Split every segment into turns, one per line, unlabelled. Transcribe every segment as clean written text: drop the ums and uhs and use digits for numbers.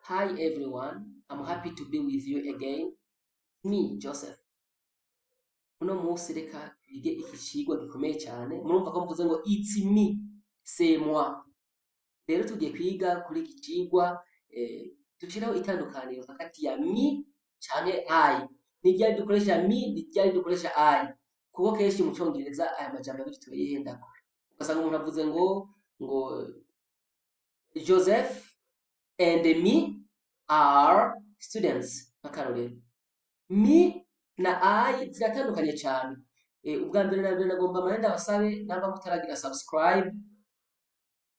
Hi everyone, I'm happy to be with you again. Me, Joseph. Uno munsi reka twige iki cigwa gikomeye cyane. Murumva ko mvuze ngo it's me, c'est moi. Rero tugiye kwiga kuri iki cigwa dushiraho itandukaniro hagati ya me canke I. Ni ryari dukoresha me, ni ryari dukoresha I. Kuko kenshi mu Congereza aya majambo abiri turayihendako. Ugasanga umuntu avuze ngo Joseph and me are students. Akarorero. Me na I ziratandukanye cyane. Ubwa mbere na mbere nagomba amahenda basabe namba mutaragira subscribe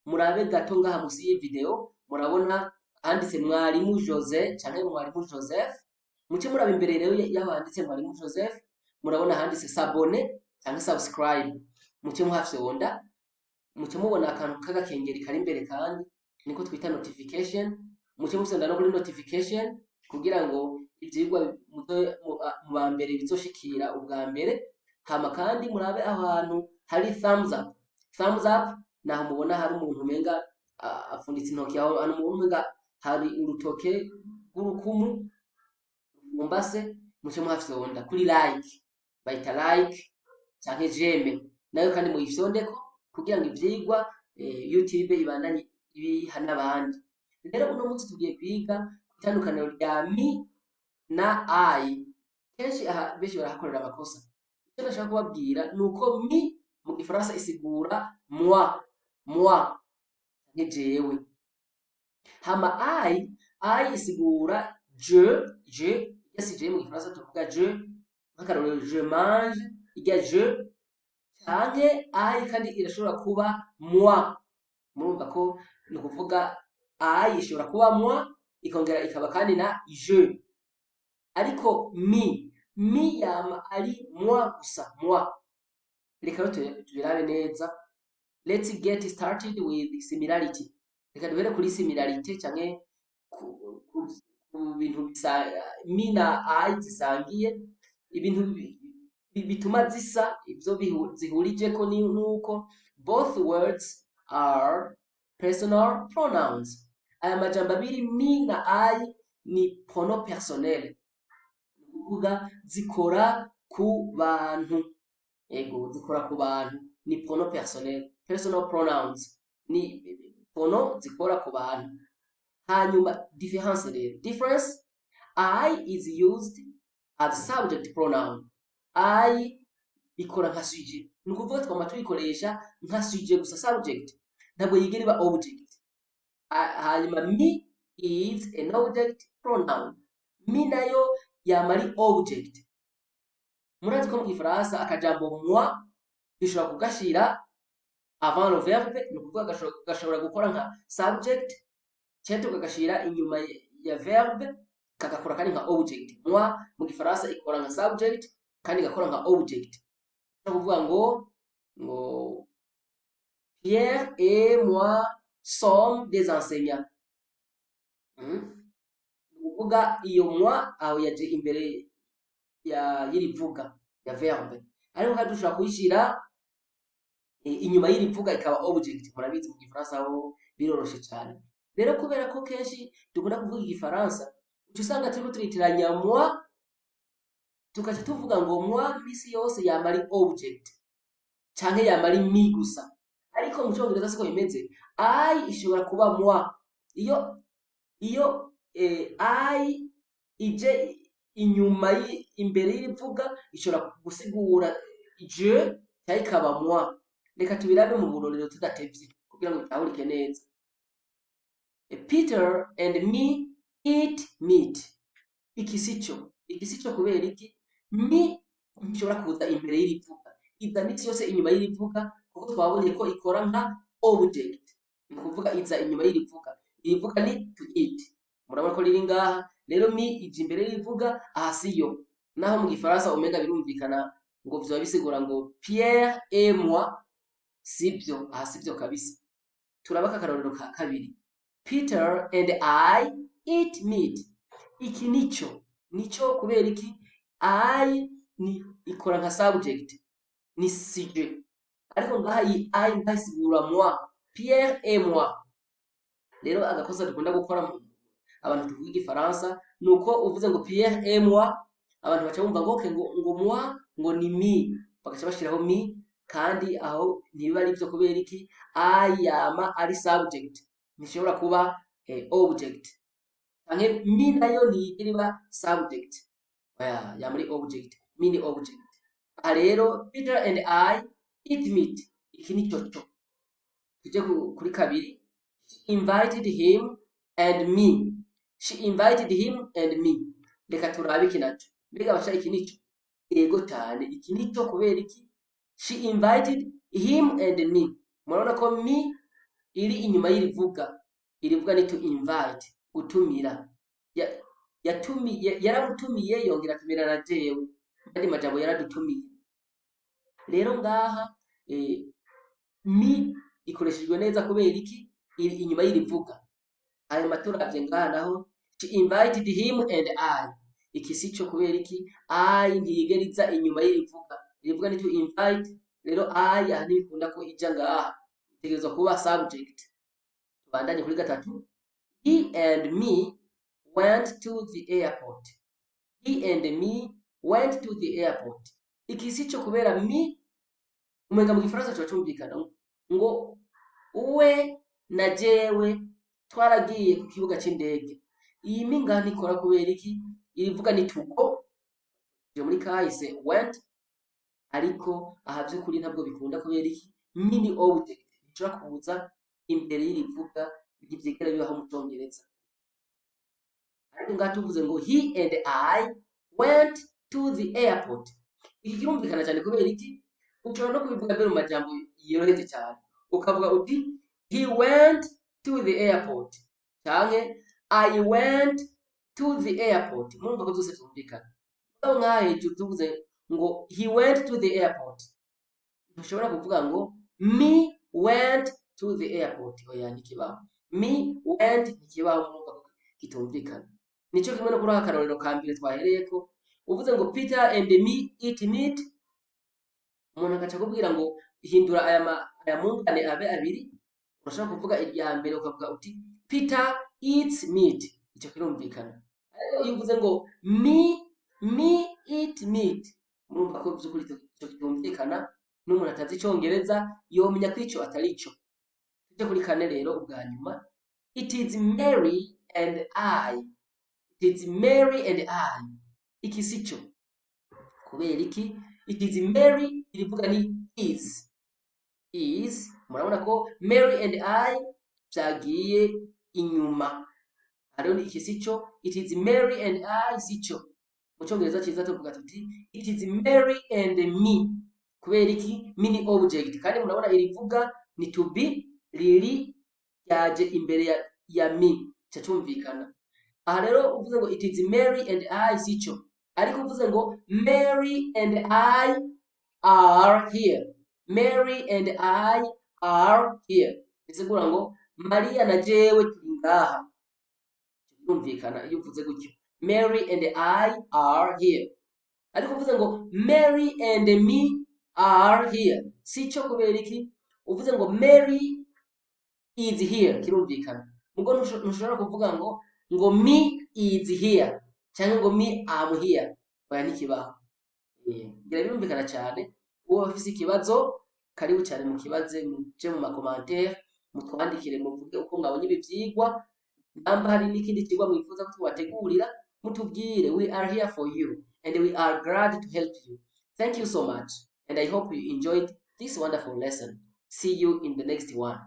murabe gato ngaha musi iyi video murabona handitse mwarimu Jose canke mwarimu Joseph muce murabe imbere rero yaho handitse mwarimu Joseph murabona handitse s'abonner canke subscribe muce muhafyonda muce mubona akantu kagakengeri kari imbere kandi niko twita notification muce musonda no kuri notification kugira ngo ivyigwa mu bambere bizoshikira ubwa mbere hama kandi murabe ahantu hari thumbs up naho mubona hari umuntu umenga afunditse intoki aho ano umuntu umenga hari urutoke rw'urukumu mumbase muce muhafyonda kuri like bayita like canke j'aime nayo kandi muyifyondeko kugira ngo ivyigwa YouTube ibandanye ibiha n'abandi. Rero uno munsi tugiye kwiga itandukaniro rya me na I. Kenshi aha benshi barahakorera amakosa. Icyo ndashaka kubabwira nuko me mu gifaransa isigura moi nke jewe. Hama I isigura je yasi je mu gifaransa tuvuga je nk'akarorero je mange irya je canke I kandi irashobora kuba moi. Murumva ko ni ukuvuga I ishobora kuba moi ikongera ikaba kandi na je. Ariko me yama ari moi gusa moi. Reka tubirabe neza. Let's get started with similarity. Reka duhere kuri similarity canke ku bintu bisa me na I zisangiye ibintu bituma zisa ivyo zihurijeko ni nuko both words are personal pronouns. Aya majambo abiri me na I ni pronom personnel. Kuvuga zikora ku bantu. Ego zikora ku bantu ni pronom personnel. Personal pronouns ni pronom zikora ku bantu. Hanyuma difference rero. Difference I is used as subject pronoun. I ikora nka sujet. Nukuvuga twama tuyikoresha nka sujet gusa subject. Ntabwo yigera iba object. Hanyuma me is an object pronoun. Me nayo yamari object. Murazi ko mu gifaransa akajambo moi bishobora kugashira avant le verbe nukuvuga gashobora gukora nka subject cyangwa tukagashira inyuma ya verbe kagakora kandi nka object. Moi mu gifaransa ikora nka subject kandi gakora nka object. Nukuvuga ngo Pierre et moi sommes des enseignants. Nukuvuga iyo moi aho yaje imbere ya yirivuga ya verbe. Ariko kandi dushobora kuyishira inyuma yirivuga ikaba object. Murabizi mu gifaransa aho biroroshe cyane. Rero kubera ko kenshi dukunda kuvuga igifaransa usanga turiko turitiranya moi tukaca tuvuga ngo moi misi yose yamari object canke yamari me gusa. Ariko mu Congereza siko bimeze. I ishobora kuba moi iyo I ije inyuma imbere y'irivuga ishobora gusigura je cyangwa ikaba moi. Reka tubirabe mu burorero tudatevye kugira ngo bitahurike neza. Peter and me eat meat. Ikisico kubera iki? Me ishobora kuza imbere y'irivuga. Iza misi yose inyuma y'irivuga kuko twabonye ko ikora nka object. Ni kuvuga iza inyuma y'irivuga. Irivuga ni to eat. Murabona ko riri ngaha rero me ije imbere y'irivuga ahasiyo. Naho mu gifaransa omega birumvikana ngo vyo bisigura ngo Pierre et moi sibyo ahasibyo kabisa. Turabaka akarorero ka kabiri. Peter and I eat meat. Iki nico kubera iki? I ni ikora nka subject ni sujet. Ariko ngaha I ndasigura moi Pierre et moi. Rero agakosa dukunda gukora abantu tuvuga igifaransa nuko uvuze ngo Pierre et moi abantu baca bumva ngo okay, ngo moi ngo ni mi bagaca bashiraho mi kandi aho ntibiba ari byo kubera iki I yama ari subject ntishobora kuba object canke mi nayo ntiyigira subject ya muri object mi ni object. Aha rero Peter and I eat meat iki ni cyo tuje kuri kabiri. She invited him and me. She invited him and me. Reka turabe iki naco mbega basha iki nico yego cyane iki nico kubera iki she invited him and me. Murabona ko me iri inyuma y'irivuga irivuga ni to invite gutumira yaramutumiye yongera atumira na jewe kandi majambo yaradutumiye rero ngaha mi ikoreshejwe neza kubera iki iri inyuma y'irivuga ayo maturavye ngaha naho she invited him and I iki sico kubera iki I ntigeriza inyuma y'irivuga irivuga ni to invite rero I yani bikunda ko ija ngaha itegerezwa kuba subject. Tubandanye kuri gatatu. He and me went to the airport. He and me went to the airport. Iki sico kubera me umenga mu gifaransa cyo cyumvikana ngo uwe na jewe twaragiye ku kibuga c'indege. Iyi mi ngaha nikora kubera iki irivuga ni to go je muri kahise went ariko aha by'ukuri ntabwo bikunda kubera iki mini object ishobora kuza imbere y'irivuga ibyigera bibaho mu Cyongereza. Ariko ngaha tuvuze ngo he and I went to the airport. Iki kirumvikana cyane kubera iki ushobora no kubivuga mbere mu majambo yoroheje cyane ukavuga uti he went to the airport cyane I went to the airport. Murumva ko byose byumvikana. Aho ngaha hejuru tuvuze ngo he went to the airport ntushobora kuvuga ngo me went to the airport oya ntikibaho me went ntikibaho murumva ko kitumvikana. Nico kimwe no kuri akarorero ka mbere twahereyeko uvuze ngo Peter and me eat meat umuntu agaca kubwira ngo hindura aya mungane abe abiri urashaka kuvuga irya mbere ukavuga uti Peter eats meat ico kirumvikana. Ariko iyo uvuze ngo me eat meat murumva ko byukuri cyo kitumvikana n'umuntu atazi icongereza yomenya ko ico atari ico. Tuje kuri kane rero ubwa nyuma. It is Mary and I. It is Mary and I. Iki sico kubera iki it is Mary irivuga ni is murabona ko Mary and I byagiye inyuma hariho ni iki sico it is Mary and I sico mu Cyongereza cyiza tuvuga tuti it is Mary and me kubera iki mini object kandi murabona irivuga ni to be riri yaje imbere ya me cyumvikana. Aha rero uvuze ngo it is Mary and I sico ariko uvuze ngo Mary and I are here. Mary and I are here bisigura ngo Maria na jewe turi ngaha cyumvikana iyo uvuze gutyo Mary and I are here. Ariko uvuze ngo Mary and me are here sico kubera iki uvuze ngo Mary is here kirumvikana mugo ntushobora kuvuga ngo me is here cyangwa ngo me am here oya ntikibaho. Ngira birumvikana cyane. Uwo afise ikibazo karibu cyane mu kibaze muje mu makomantere mutwandikire muvuge uko mwabonye ibi vyigwa namba hari n'ikindi kigwa mwifuza ko tubategurira mutubwire. We are here for you and we are glad to help you. Thank you so much and I hope you enjoyed this wonderful lesson. See you in the next one.